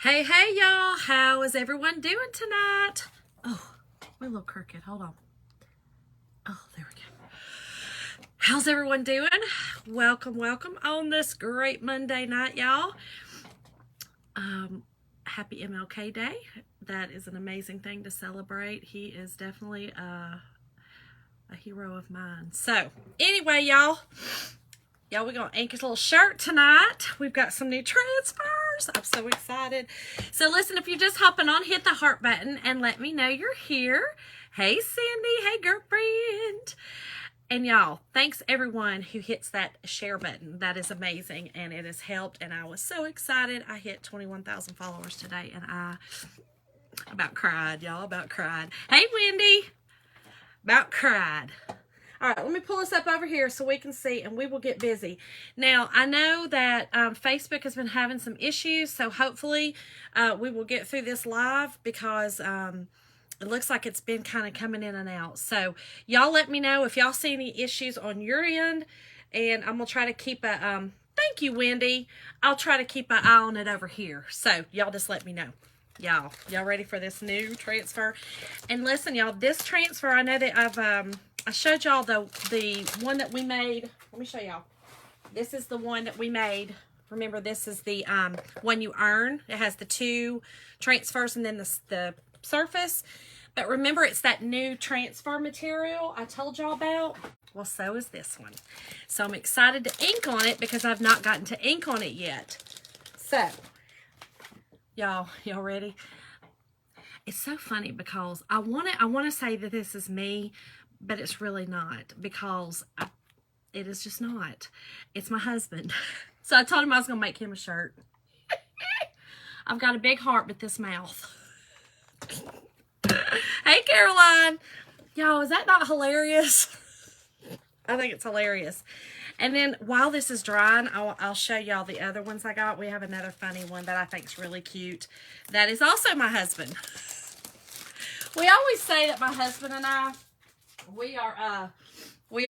Hey, hey, y'all. How is everyone doing tonight? Oh, we're a little crooked. Hold on. Oh, there we go. How's everyone doing? Welcome on this great Monday night, y'all. Happy MLK Day. That is an amazing thing to celebrate. He is definitely a hero of mine. So, anyway, y'all, we're going to ink his little shirt tonight. We've got some new transfers. I'm so excited. So listen, if you're just hopping on, hit the heart button and let me know you're here. Hey, Cindy. Hey, girlfriend. And y'all, thanks everyone who hits that share button. That is amazing, and it has helped, and I was so excited. I hit 21,000 followers today, and I about cried, y'all, about cried. Hey, Wendy. About cried. All right, let me pull this up over here so we can see, and we will get busy. Now, I know that Facebook has been having some issues, so hopefully we will get through this live because it looks like it's been kind of coming in and out. So y'all let me know if y'all see any issues on your end, and I'm going to try to keep a, thank you, Wendy. I'll try to keep an eye on it over here. So y'all just let me know. Y'all ready for this new transfer? And listen, y'all, this transfer, I know that I showed y'all the one that we made. Let me show y'all. This is the one that we made. Remember, this is the one you earn. It has the two transfers and then the surface. But remember, it's that new transfer material I told y'all about. Well, so is this one. So I'm excited to ink on it because I've not gotten to ink on it yet. So, y'all ready? It's so funny because I want to say that this is me, but it's really not, because it is just not. It's my husband. So I told him I was going to make him a shirt. I've got a big heart with this mouth. Hey, Caroline. Y'all, is that not hilarious? I think it's hilarious. And then while this is drying, I'll show y'all the other ones I got. We have another funny one that I think is really cute. That is also my husband. We always say that my husband and I, we are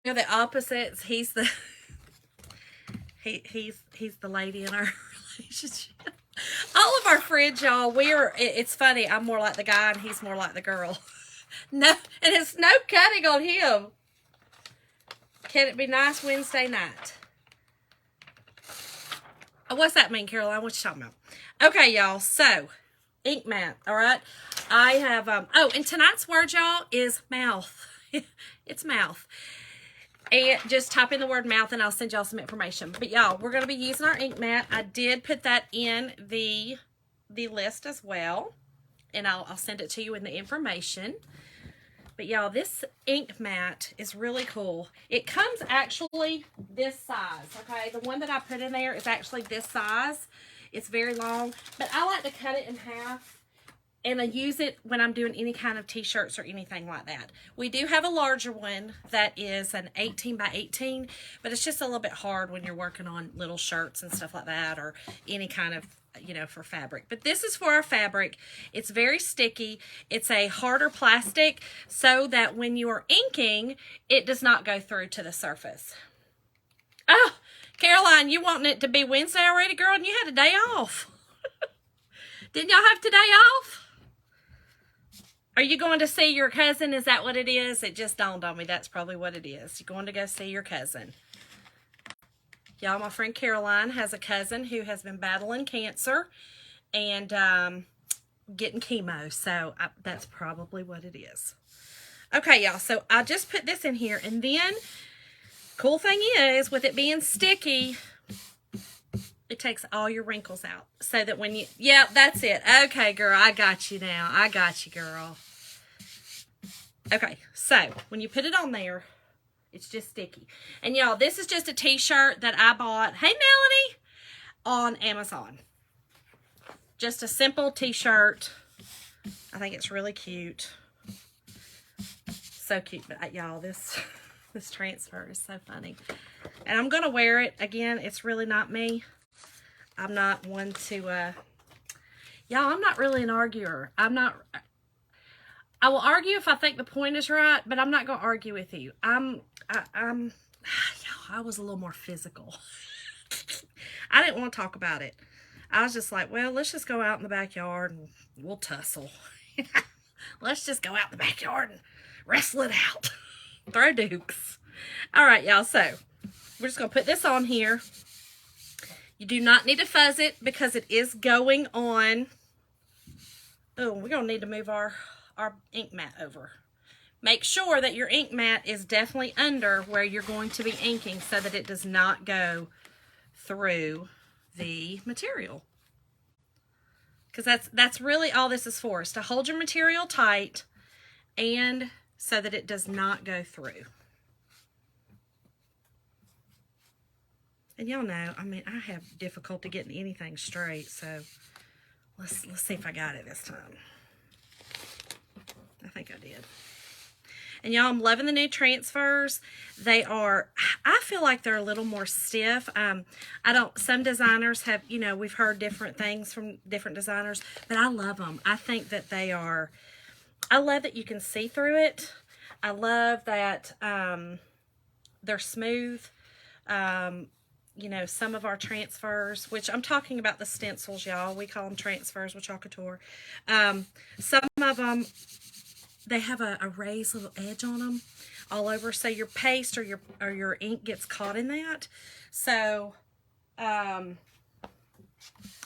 the opposites. He's the he's the lady in our relationship. All of our friends, y'all, it's funny. I'm more like the guy and he's more like the girl. No, and it's no cutting on him. Can it be nice Wednesday night? What's that mean, Caroline? What you talking about? Okay, y'all. So, ink mat. All right. I have and tonight's word, y'all, is mouth. It's mouth. And just type in the word mouth and I'll send y'all some information. But y'all, we're going to be using our ink mat. I did put that in the list as well. And I'll send it to you in the information. But y'all, this ink mat is really cool. It comes actually this size, okay? The one that I put in there is actually this size. It's very long, but I like to cut it in half. And I use it when I'm doing any kind of t-shirts or anything like that. We do have a larger one that is an 18 by 18, but it's just a little bit hard when you're working on little shirts and stuff like that, or any kind of, for fabric. But this is for our fabric. It's very sticky. It's a harder plastic so that when you are inking, it does not go through to the surface. Oh, Caroline, you wanting it to be Wednesday already, girl, and you had a day off. Didn't y'all have today off? Are you going to see your cousin? Is that what it is? It just dawned on me. That's probably what it is. You're going to go see your cousin. Y'all, my friend Caroline has a cousin who has been battling cancer and getting chemo. So that's probably what it is. Okay, y'all. So I just put this in here. And then, cool thing is, with it being sticky, it takes all your wrinkles out so that when yeah, that's it. Okay, girl, I got you now. I got you, girl. Okay, so when you put it on there, it's just sticky. And y'all, this is just a t-shirt that I bought, hey, Melanie, on Amazon. Just a simple t-shirt. I think it's really cute. So cute, but y'all, this transfer is so funny. And I'm going to wear it. Again, it's really not me. I'm not one to, y'all, I'm not really an arguer. I will argue if I think the point is right, but I'm not going to argue with you. Y'all, I was a little more physical. I didn't want to talk about it. I was just like, well, let's just go out in the backyard and we'll tussle. Let's just go out in the backyard and wrestle it out. Throw dukes. All right, y'all. So we're just going to put this on here. You do not need to fuzz it because it is going on. Oh, we're going to need to move our ink mat over. Make sure that your ink mat is definitely under where you're going to be inking so that it does not go through the material. Because that's really all this is for, is to hold your material tight and so that it does not go through. And y'all know, I mean, I have difficulty getting anything straight, so let's see if I got it this time. I think I did. And y'all, I'm loving the new transfers. They are, I feel like they're a little more stiff. Some designers have, you know, we've heard different things from different designers, but I love them. I think that they are, I love that you can see through it. I love that they're smooth. You know, some of our transfers, which I'm talking about the stencils, y'all. We call them transfers with Chalk Couture. Some of them, they have a raised little edge on them all over, so your paste or your ink gets caught in that. So I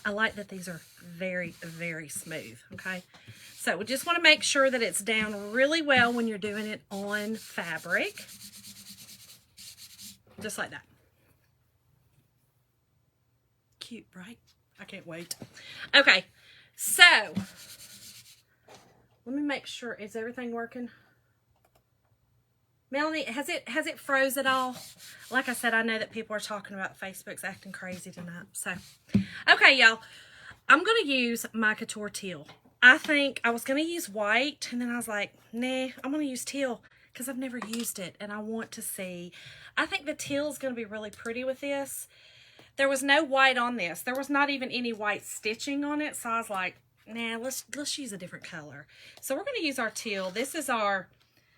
like that these are very, very smooth. Okay, so we just want to make sure that it's down really well when you're doing it on fabric, just like that. Cute, right? I can't wait. Okay, so let me make sure. Is everything working? Melanie, has it froze at all? Like I said, I know that people are talking about Facebook's acting crazy tonight. So, okay, y'all. I'm going to use my Couture Teal. I think I was going to use white, and then I was like, nah, I'm going to use teal because I've never used it, and I want to see. I think the teal is going to be really pretty with this. There was no white on this. There was not even any white stitching on it, so I was like, nah, let's use a different color. So we're going to use our teal. This is our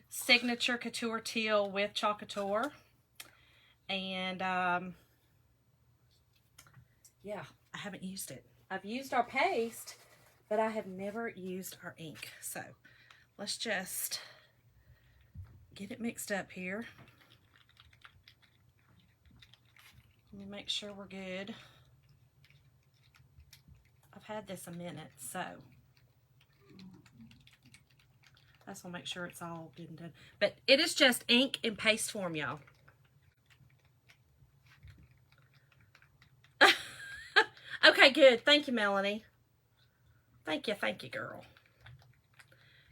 signature Couture Teal with Chalk Couture. And, yeah, I haven't used it. I've used our paste, but I have never used our ink. So let's just get it mixed up here. Let me make sure we're good. I've had this a minute, so I just want to make sure it's all good and done. But it is just ink in paste form, y'all. Okay, good. Thank you, Melanie. Thank you, girl.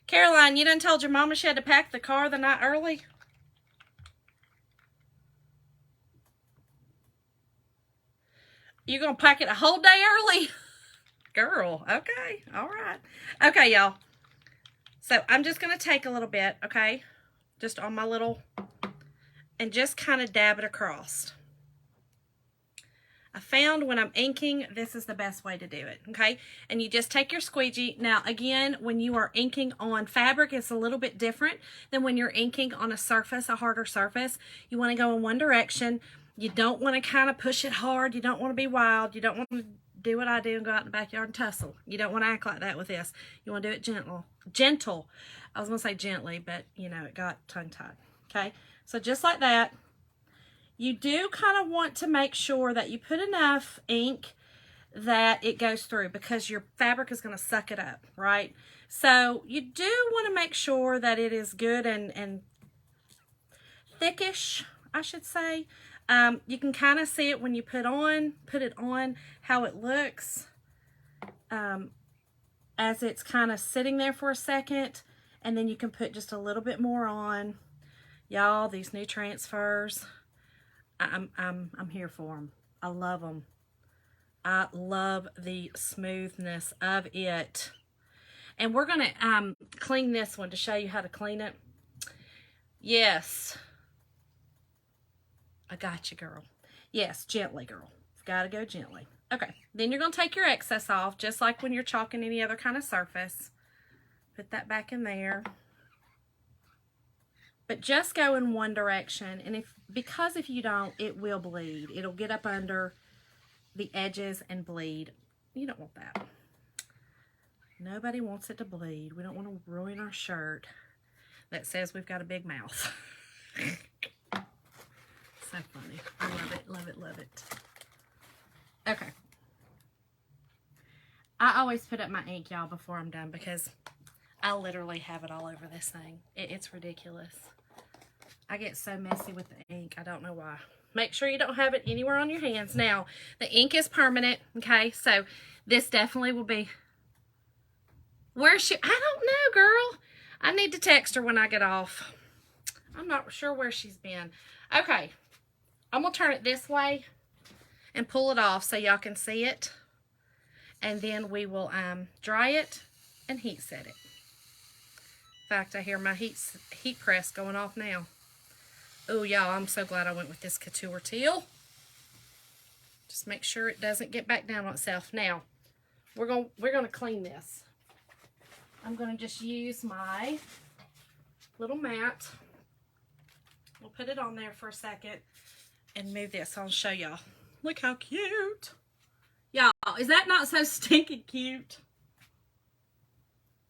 Caroline, you done told your mama she had to pack the car the night early? You gonna pack it a whole day early? Girl, okay, all right. Okay, y'all. So I'm just gonna take a little bit, okay? Just on my little, and just kind of dab it across. I found when I'm inking, this is the best way to do it, okay? And you just take your squeegee. Now, again, when you are inking on fabric, it's a little bit different than when you're inking on a surface, a harder surface. You want to go in one direction. You don't want to kind of push it hard. You don't want to be wild. You don't want to do what I do and go out in the backyard and tussle. You don't want to act like that with this. You want to do it gentle. I was going to say gently, but, you know, it got tongue-tied, okay? So just like that. You do kind of want to make sure that you put enough ink that it goes through because your fabric is going to suck it up, right? So you do want to make sure that it is good and thickish, I should say. You can kind of see it when you put it on, how it looks as it's kind of sitting there for a second, and then you can put just a little bit more on. Y'all, these new transfers, I'm here for them. I love them. I love the smoothness of it. And we're going to clean this one to show you how to clean it. Yes. I got you, girl. Yes, gently, girl. Got to go gently. Okay. Then you're going to take your excess off, just like when you're chalking any other kind of surface. Put that back in there. But just go in one direction. And because if you don't, it will bleed. It'll get up under the edges and bleed. You don't want that. Nobody wants it to bleed. We don't want to ruin our shirt that says we've got a big mouth. So funny. I love it, love it, love it. Okay. I always put up my ink, y'all, before I'm done because I literally have it all over this thing. It's ridiculous. I get so messy with the ink. I don't know why. Make sure you don't have it anywhere on your hands. Now, the ink is permanent, okay? So, this definitely will be... Where's she? I don't know, girl. I need to text her when I get off. I'm not sure where she's been. Okay. I'm going to turn it this way and pull it off so y'all can see it. And then we will dry it and heat set it. In fact, I hear my heat press going off now. Oh, y'all, I'm so glad I went with this Couture Teal. Just make sure it doesn't get back down on itself. Now, we're gonna clean this. I'm going to just use my little mat. We'll put it on there for a second and move this. I'll show y'all. Look how cute. Y'all, is that not so stinking cute?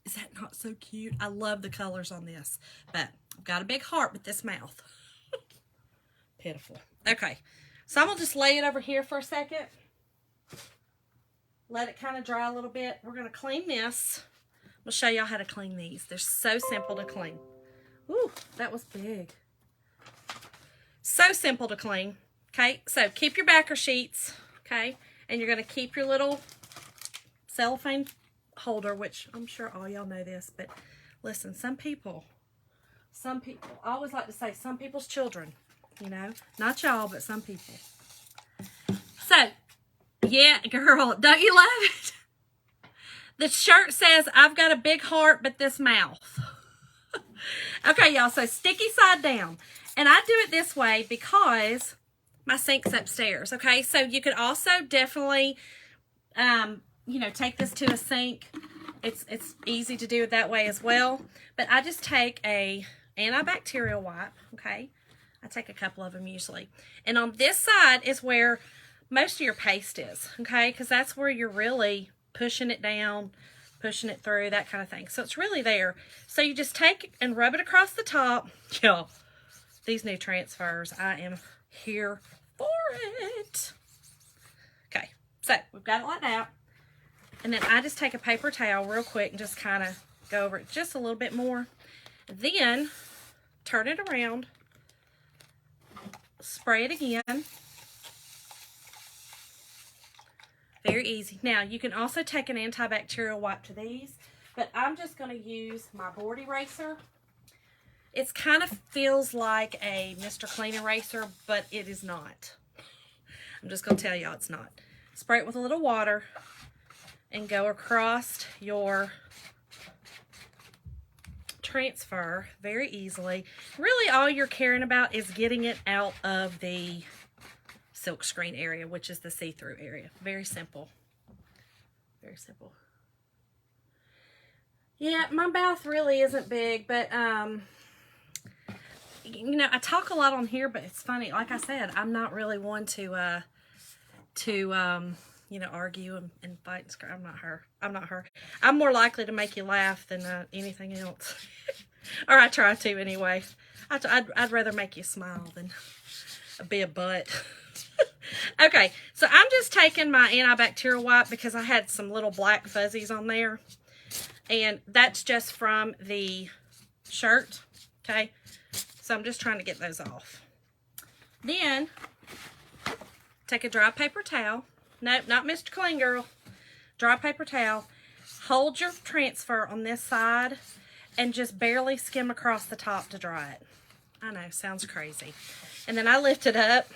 Is that not so cute? I love the colors on this. But I've got a big heart with this mouth. Pitiful. Okay. So I'm going to just lay it over here for a second. Let it kind of dry a little bit. We're going to clean this. I'll show y'all how to clean these. They're so simple to clean. Ooh, that was big. So simple to clean. Okay, so keep your backer sheets. Okay, and you're going to keep your little cellophane holder, which I'm sure all y'all know this, but listen, some people, I always like to say some people's children, you know, not y'all, but some people. So, yeah, girl, don't you love it? The shirt says, I've got a big heart, but this mouth. Okay, y'all, so sticky side down. And I do it this way because my sink's upstairs, okay? So you could also definitely, you know, take this to a sink. It's easy to do it that way as well. But I just take a antibacterial wipe, okay? I take a couple of them usually. And on this side is where most of your paste is, okay? Because that's where you're really pushing it down, pushing it through, that kind of thing. So it's really there. So you just take and rub it across the top. Y'all, these new transfers, I am here for it. Okay, so we've got it like that. And then I just take a paper towel real quick and just kind of go over it just a little bit more. Then turn it around, spray it again. Very easy. Now, you can also take an antibacterial wipe to these, but I'm just going to use my board eraser. It kind of feels like a Mr. Clean eraser, but it is not. I'm just going to tell y'all it's not. Spray it with a little water and go across your transfer very easily. Really, all you're caring about is getting it out of the silk screen area, which is the see-through area. Very simple. Very simple. Yeah, my mouth really isn't big, but you know, I talk a lot on here, but it's funny. Like I said, I'm not really one to you know, argue and fight and scream. I'm not her. I'm not her. I'm more likely to make you laugh than anything else. Or I try to anyway. I'd rather make you smile than be a butt. Okay, so I'm just taking my antibacterial wipe because I had some little black fuzzies on there. And that's just from the shirt, okay? So I'm just trying to get those off. Then, take a dry paper towel. Nope, not Mr. Clean Girl. Dry paper towel. Hold your transfer on this side and just barely skim across the top to dry it. I know, sounds crazy. And then I lift it up,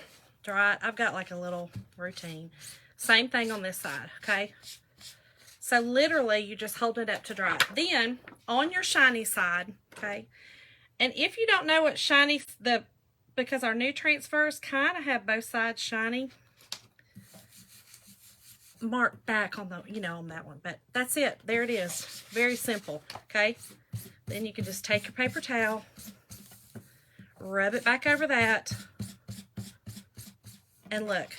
dry it. I've got like a little routine. Same thing on this side, okay? So literally, you just hold it up to dry it. Then, on your shiny side, okay? And if you don't know what shiny, because our new transfers kind of have both sides shiny, mark back on the, you know, on that one. But that's it. There it is. Very simple, okay? Then you can just take your paper towel, rub it back over that, and look,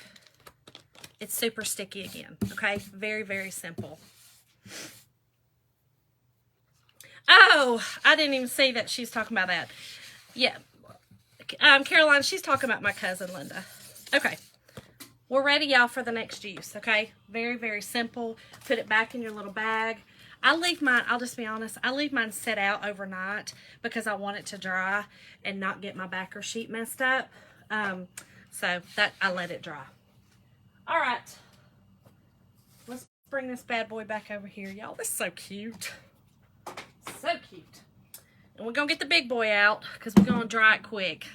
it's super sticky again. Okay, very, very simple. Oh, I didn't even see that she's talking about that. Yeah, Caroline, she's talking about my cousin Linda. Okay, we're ready, y'all, for the next use. Okay, very, very simple. Put it back in your little bag. I leave mine, I'll just be honest, I leave mine set out overnight because I want it to dry and not get my backer sheet messed up. So that I let it dry. All right, let's bring this bad boy back over here. Y'all, this is so cute. So cute. And we're going to get the big boy out because we're going to dry it quick.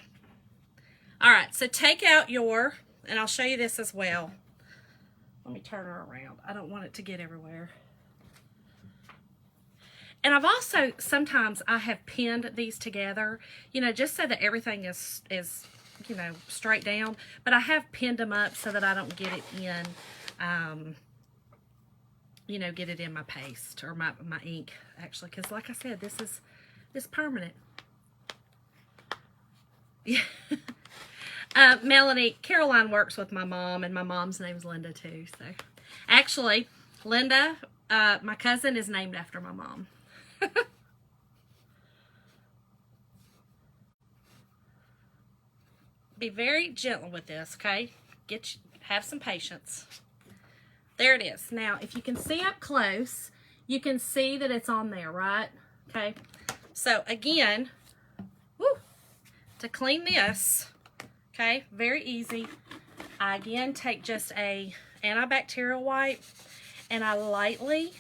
All right, so take out your, and I'll show you this as well. Let me turn her around. I don't want it to get everywhere. And I've also, sometimes I have pinned these together, you know, just so that everything is you know, straight down. But I have pinned them up so that I don't get it in, you know, get it in my paste or my ink, actually. Because like I said, this is permanent. Yeah. Melanie, Caroline works with my mom, and my mom's name's Linda too. So, actually, Linda, my cousin, is named after my mom. Be very gentle with this, okay? Have some patience. There it is. Now, if you can see up close, you can see that it's on there, right? Okay. So again, to clean this, okay, very easy. I again take just a antibacterial wipe and I lightly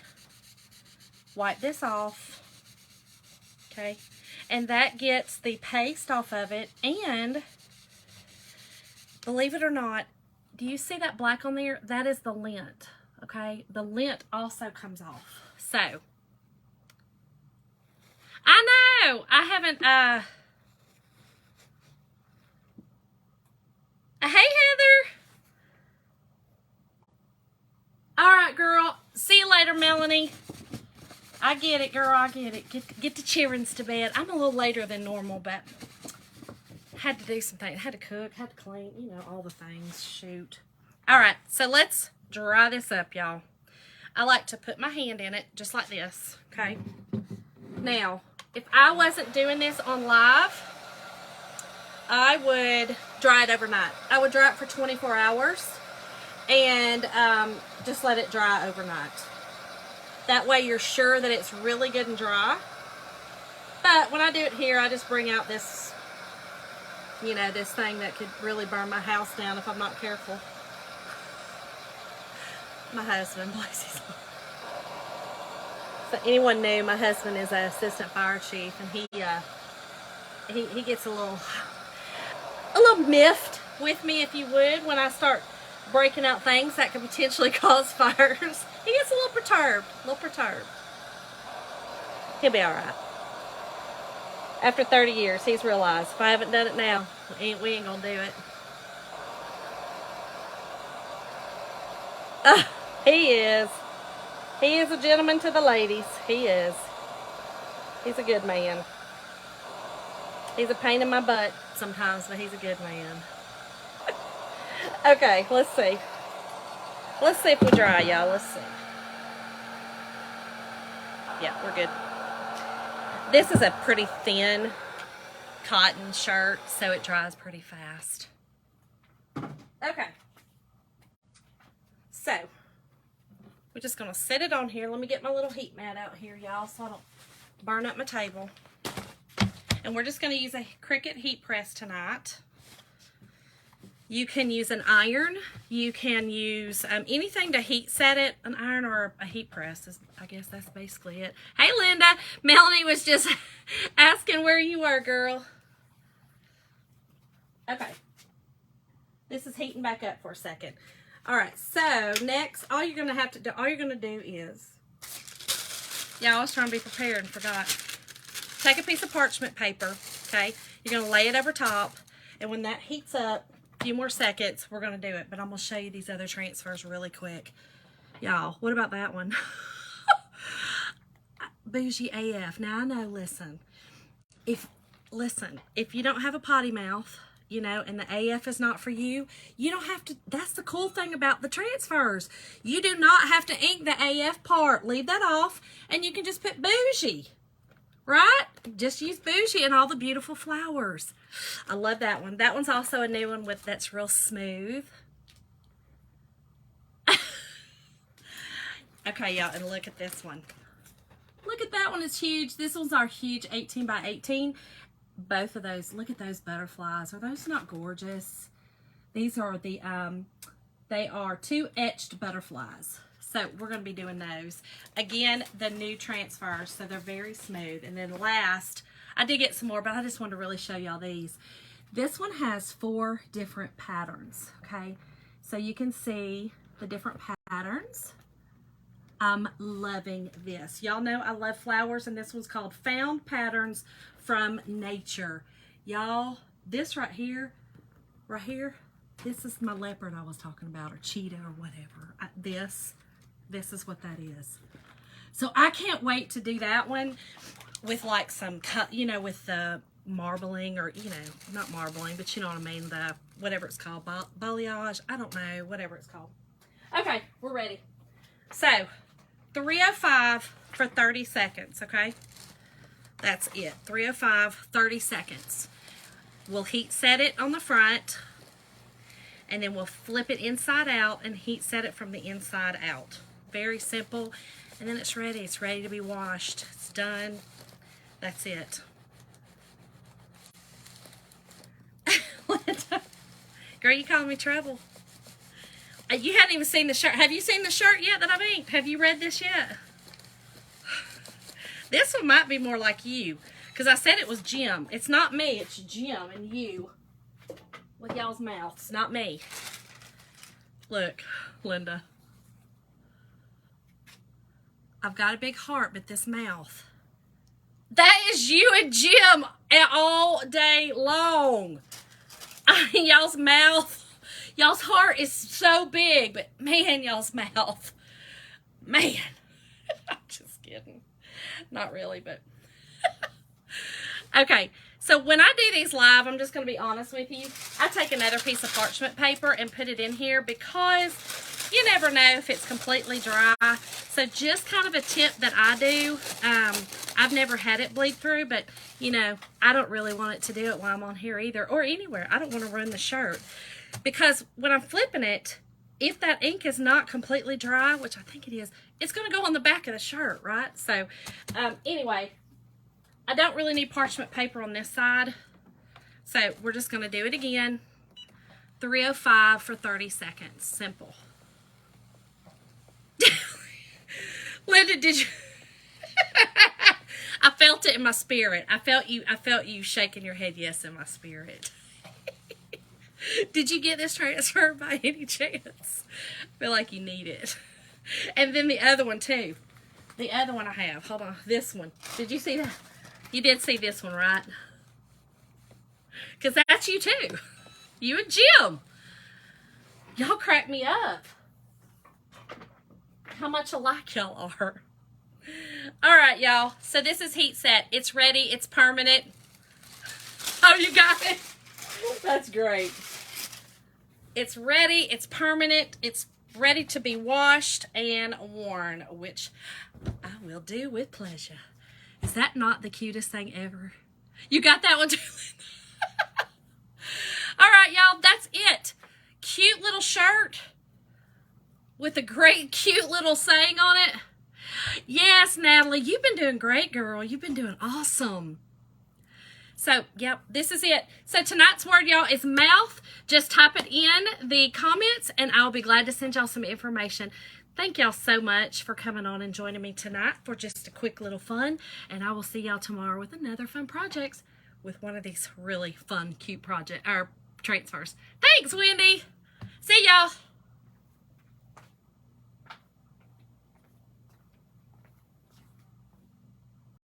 wipe this off, okay, and that gets the paste off of it. And believe it or not, do you see that black on there? That is the lint, okay? The lint also comes off. So, I know, I haven't, hey, Heather. All right, girl. See you later, Melanie. I get it, girl. I get it. Get the childrens to bed. I'm a little later than normal, but had to do some things. Had to cook, had to clean, you know, all the things. Shoot. All right, so let's dry this up, y'all. I like to put my hand in it just like this, okay? Now, if I wasn't doing this on live, I would dry it overnight. I would dry it for 24 hours and just let it dry overnight. That way you're sure that it's really good and dry. But when I do it here, I just bring out this, you know, this thing that could really burn my house down if I'm not careful. My husband, bless his heart. So anyone new, my husband is an assistant fire chief, and he gets a little miffed with me, if you would, when I start breaking out things that could potentially cause fires. He gets a little perturbed. He'll be all right. After 30 years, he's realized if I haven't done it now, we ain't gonna do it. He is. He is a gentleman to the ladies. He is. He's a good man. He's a pain in my butt sometimes, but he's a good man. Okay, let's see. Let's see if we dry, y'all. Let's see. Yeah, we're good. This is a pretty thin cotton shirt, so it dries pretty fast. Okay. So, we're just going to set it on here. Let me get my little heat mat out here, y'all, so I don't burn up my table. And we're just going to use a Cricut heat press tonight. You can use an iron. You can use anything to heat set it. An iron or a heat press is, I guess that's basically it. Hey, Linda. Melanie was just asking where you were, girl. Okay. This is heating back up for a second. All right. So next, all you're going to do is, yeah, I was trying to be prepared and forgot. Take a piece of parchment paper. Okay. You're going to lay it over top. And when that heats up, a few more seconds, we're going to do it. But I'm going to show you these other transfers really quick. Y'all, what about that one? Bougie AF. Now, I know, listen, if you don't have a potty mouth you know, and the AF is not for you, you don't have to. That's the cool thing about the transfers. You do not have to ink the AF part. Leave that off, and you can just put bougie, right? Just use bougie and all the beautiful flowers. I love that one. That one's also a new one that's real smooth. Okay, y'all, and look at this one. Look at that one, it's huge. This one's our huge 18 by 18. Both of those, look at those butterflies. Are those not gorgeous? These are the, they are 2 etched butterflies. So we're going to be doing those. Again, the new transfers, so they're very smooth. And then last, I did get some more, but I just wanted to really show y'all these. This one has 4 different patterns, okay? So you can see the different patterns. I'm loving this. Y'all know I love flowers, and this one's called Found Patterns from Nature. Y'all, this right here, this is my leopard I was talking about, or cheetah, or whatever. This is what that is. So I can't wait to do that one with like some, you know, with the marbling, or, you know, not marbling, but you know what I mean, the, whatever it's called, balayage, I don't know, whatever it's called. Okay, we're ready. So, 305 for 30 seconds, okay? That's it. 305, 30 seconds. We'll heat set it on the front, and then we'll flip it inside out and heat set it from the inside out. Very simple. And then it's ready. It's ready to be washed. It's done. That's it. Girl, you calling me trouble? You hadn't even seen the shirt. Have you seen the shirt yet that I've inked? Have you read this yet? This one might be more like you, because I said it was Jim. It's not me. It's Jim and you with y'all's mouths, not me. Look, Linda. I've got a big heart, but this mouth. That is you and Jim all day long. Y'all's mouth. Y'all's heart is so big, but man, y'all's mouth. Man. I'm just kidding. Not really, but. Okay, so when I do these live, I'm just going to be honest with you. I take another piece of parchment paper and put it in here because you never know if it's completely dry. So just kind of a tip that I do. I've never had it bleed through, but, you know, I don't really want it to do it while I'm on here either, or anywhere. I don't want to ruin the shirt. Because when I'm flipping it, if that ink is not completely dry, which I think it is, it's going to go on the back of the shirt, right? So, anyway, I don't really need parchment paper on this side. So, we're just going to do it again. 305 for 30 seconds. Simple. Linda, did you... I felt it in my spirit. I felt you shaking your head yes in my spirit. Did you get this transfer by any chance? I feel like you need it. And then the other one too. The other one I have. Hold on. This one. Did you see that? You did see this one, right? Because that's you too. You and Jim. Y'all crack me up. How much alike y'all are. All right, y'all. So this is heat set. It's ready. It's permanent. Oh, you got it? That's great. It's ready. It's permanent. It's ready to be washed and worn, which I will do with pleasure. Is that not the cutest thing ever? You got that one too? All right, y'all. That's it. Cute little shirt with a great, cute little saying on it. Yes, Natalie, you've been doing great, girl. You've been doing awesome. So, yep, this is it. So tonight's word, y'all, is mouth. Just type it in the comments, and I'll be glad to send y'all some information. Thank y'all so much for coming on and joining me tonight for just a quick little fun. And I will see y'all tomorrow with another fun projects with one of these really fun, cute transfers. Thanks, Wendy. See y'all.